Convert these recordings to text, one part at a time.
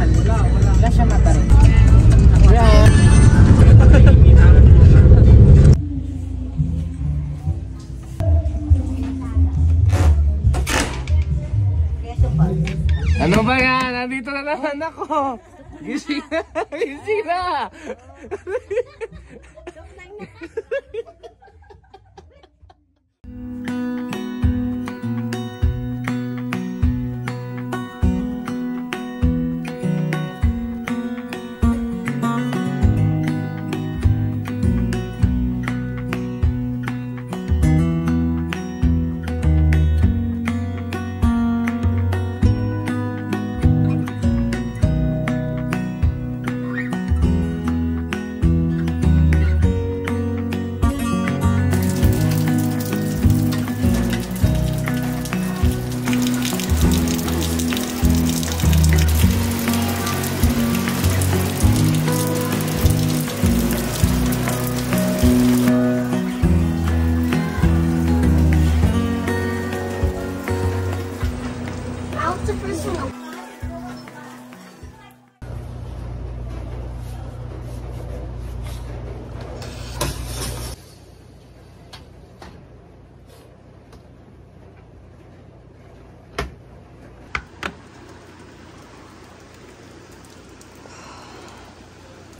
Wala siya matarik. Ano ba yan? Nandito na naman ako. Gising na. Gising na.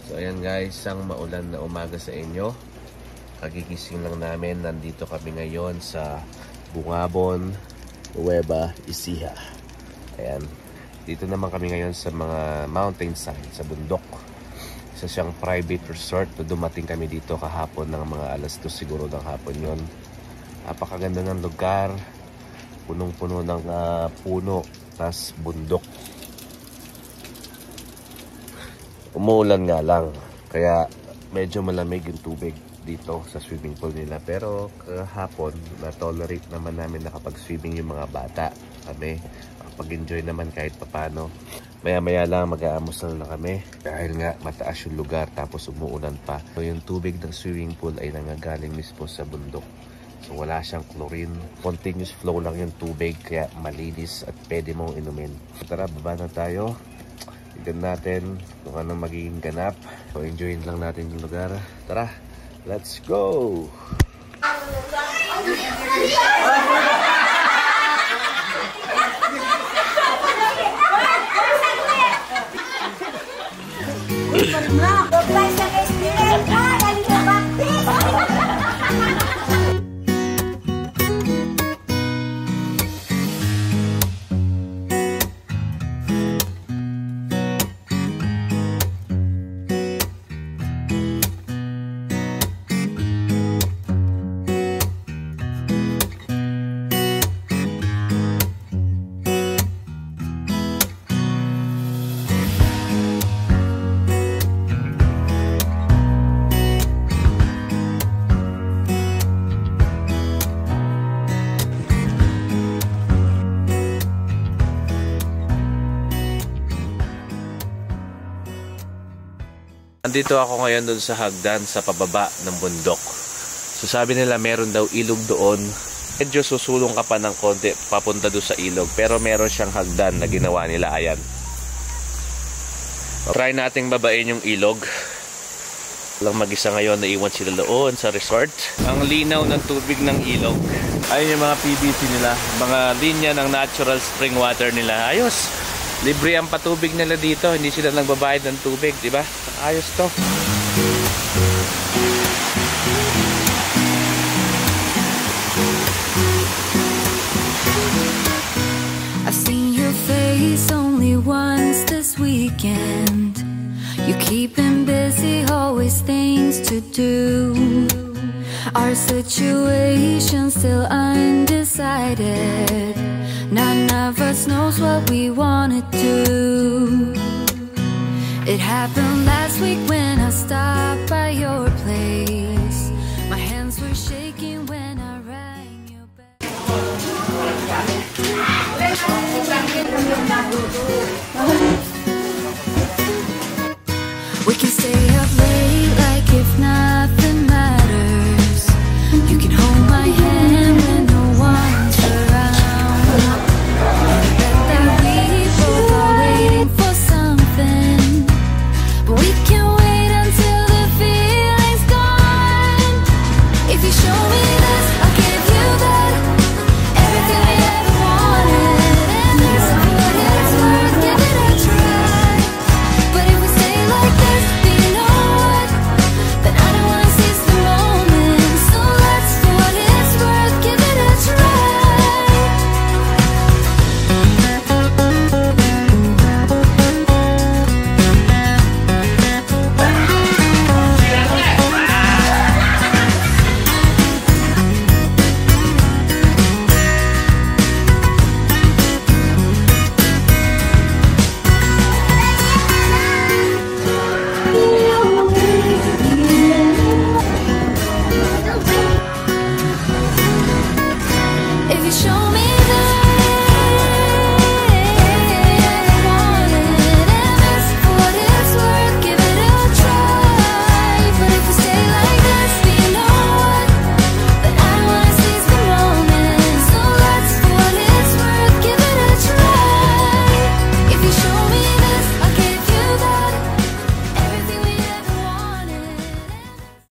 So ayan guys, isang maulan na umaga sa inyo. Kagigising lang namin. Nandito kami ngayon sa Bungabon, Nueva Ecija. Ayan. Dito naman kami ngayon sa mga mountainside, sa bundok. Isa siyang private resort. Dumating kami dito kahapon ng mga alas 2 siguro ng hapon yon. Napakaganda ng lugar. Punong-puno ng puno. Tas bundok. Umuulan nga lang, kaya medyo malamig yung tubig dito sa swimming pool nila. Pero kahapon, na-tolerate naman namin nakapag-swimming yung mga bata. Kami, nakapag-enjoy naman kahit papano. Maya-maya lang mag-aamusal na kami dahil nga mataas yung lugar tapos umuulan pa. So yung tubig ng swimming pool ay nangagaling mismo sa bundok. So wala siyang chlorine. Continuous flow lang yung tubig kaya malinis at pwede mong inumin. So tara, baba na tayo. Tignan natin kung anong magiging ganap. So enjoyin lang natin yung lugar. Tara, let's go! Nandito ako ngayon doon sa hagdan sa pababa ng bundok. So sabi nila meron daw ilog doon. Medyo susulong ka pa ng konti papunta doon sa ilog. Pero meron siyang hagdan na ginawa nila. Ayan. Try nating babain yung ilog. Lang mag-isa ngayon, naiwan sila doon sa resort. Ang linaw ng tubig ng ilog. Ayun yung mga PVC nila. Mga linya ng natural spring water nila. Ayos. Libre ang patubig nila dito. Hindi sila nagbabayad ng tubig, di ba? Ayos to. I've seen your face only once this weekend. You keeping busy, always things to do. Our situation still undecided. None of us knows what we wanna do. It happened last week when I stopped by your place. My hands were shaking when I rang your bell.